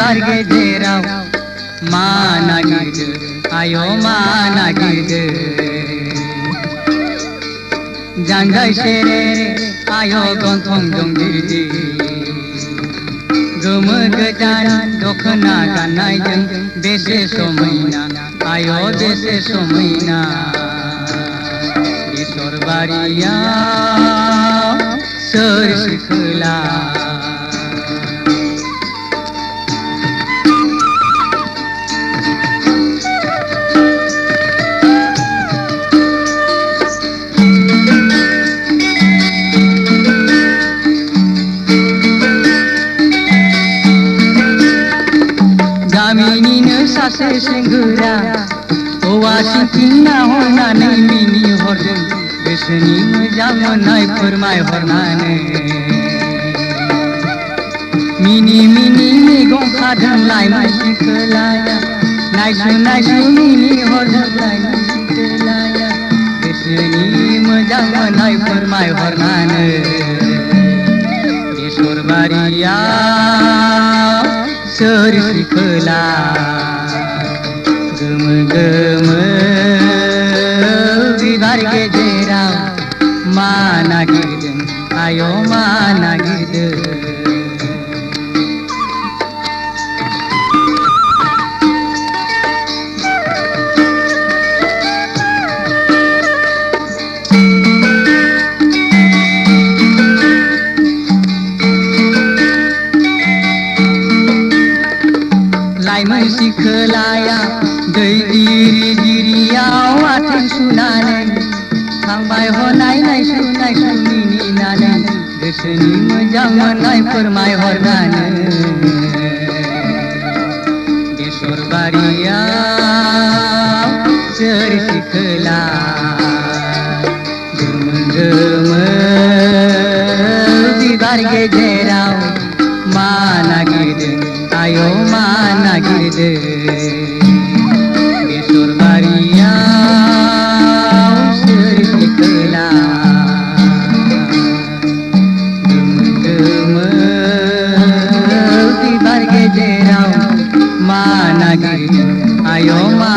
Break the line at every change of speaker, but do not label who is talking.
बिबार गेजेराव मा नागिरदो आय' मा नागिरदो जानजाय सेरे आय' गन्थं दं गिदिर गोमो गोजान दखना गाननायजों बेसे समायना आय' बेसे समायना बेसर बारियाव सोर सिखोला गामिनिनो सासे सेंग्रा हौवा सिथिंना हरनानै मिनि हरदों गोसोनि मोजां मोननाय फोरमायहरनानै मिनि मिनि मैगं खादों लाइमोन सिखोलाया नायसु नायसु मिनि हरदों लाइमोन सिखोलाया गोसोनि मोजां मोननाय फोरमायहरनानै बेसर बारियाव सोर सिखोला गोमो गोमो बिबार गेजेराव मा नागिरदों आय' मा नागिरदों लाइमोन सिखोलाया दै जिरि जिरियाव आथिं सुनानै थांबाय हनाय नायसु नायसु मिनिनानै गोसोनि मोजां मोननाय फोरमायहरनानै बेसर बारियाव सोर सिखोला गोमो गोमो बिबार गेजेराव मा नागिरदों आय' मा नागिरदो बेसर बारियाव सोर सिखोला गोमो गोमो बिबार गेजेराव मा नागिरदो आय' मा